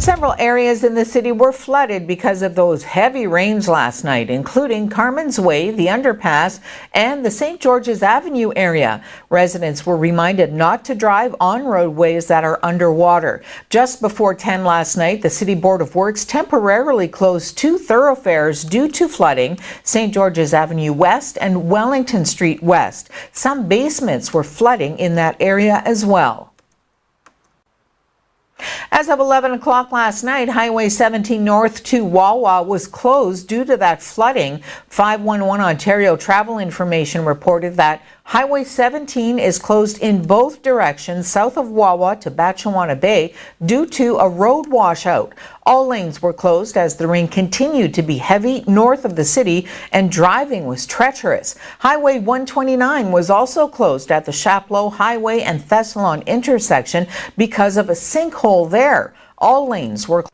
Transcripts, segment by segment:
Several areas in the city were flooded because of those heavy rains last night, including Carmen's Way, the underpass, and the St. George's Avenue area. Residents were reminded not to drive on roadways that are underwater. Just before 10 last night, the City Board of Works temporarily closed two thoroughfares due to flooding, St. George's Avenue West and Wellington Street West. Some basements were flooding in that area as well. As of 11 o'clock last night, Highway 17 north to Wawa was closed due to that flooding. 511 Ontario Travel Information reported that Highway 17 is closed in both directions south of Wawa to Batchewana Bay due to a road washout. All lanes were closed as the rain continued to be heavy north of the city and driving was treacherous. Highway 129 was also closed at the Chapleau Highway and Thessalon intersection because of a sinkhole there. All lanes were closed.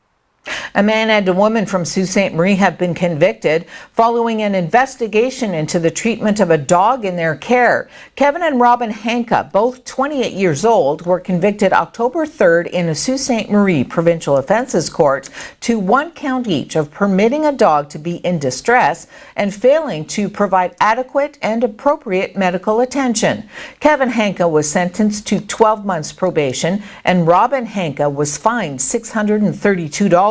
A man and a woman from Sault Ste. Marie have been convicted following an investigation into the treatment of a dog in their care. Kevin and Robin Hanka, both 28 years old, were convicted October 3rd in a Sault Ste. Marie Provincial Offences Court to 1 count each of permitting a dog to be in distress and failing to provide adequate and appropriate medical attention. Kevin Hanka was sentenced to 12 months probation and Robin Hanka was fined $632.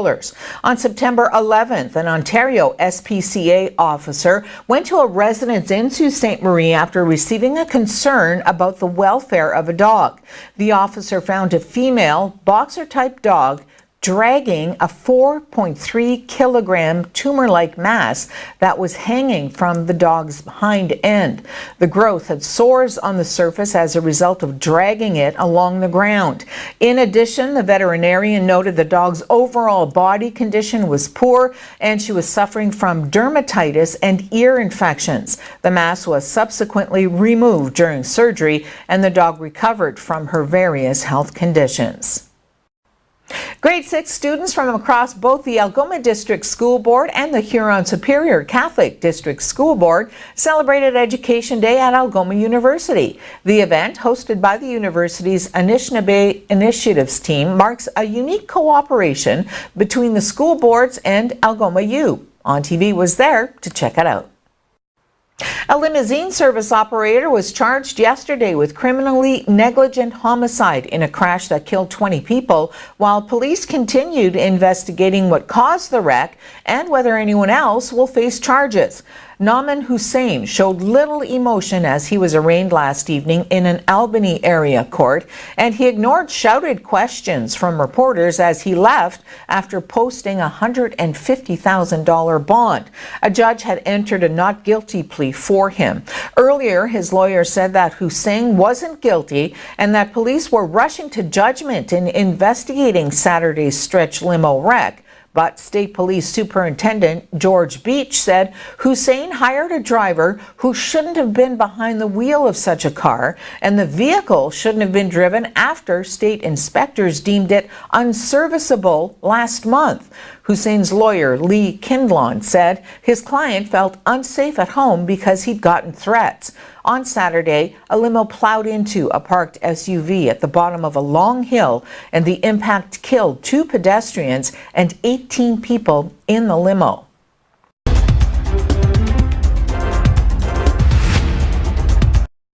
On September 11th, an Ontario SPCA officer went to a residence in Sault Ste. Marie after receiving a concern about the welfare of a dog. The officer found a female boxer-type dog dragging a 4.3 kilogram tumor-like mass that was hanging from the dog's hind end. The growth had sores on the surface as a result of dragging it along the ground. In addition, the veterinarian noted the dog's overall body condition was poor and she was suffering from dermatitis and ear infections. The mass was subsequently removed during surgery and the dog recovered from her various health conditions. Grade 6 students from across both the Algoma District School Board and the Huron-Superior Catholic District School Board celebrated Education Day at Algoma University. The event, hosted by the university's Anishinaabe Initiatives team, marks a unique cooperation between the school boards and Algoma U. On TV was there to check it out. A limousine service operator was charged yesterday with criminally negligent homicide in a crash that killed 20 people, while police continued investigating what caused the wreck and whether anyone else will face charges. Nauman Hussain showed little emotion as he was arraigned last evening in an Albany area court, and he ignored shouted questions from reporters as he left after posting a $150,000 bond. A judge had entered a not guilty plea for him. Earlier, his lawyer said that Hussain wasn't guilty and that police were rushing to judgment in investigating Saturday's stretch limo wreck. But State Police Superintendent George Beach said Hussain hired a driver who shouldn't have been behind the wheel of such a car, and the vehicle shouldn't have been driven after state inspectors deemed it unserviceable last month. Hussain's lawyer, Lee Kindlon, said his client felt unsafe at home because he'd gotten threats. On Saturday, a limo plowed into a parked SUV at the bottom of a long hill, and the impact killed 2 pedestrians and 18 people in the limo.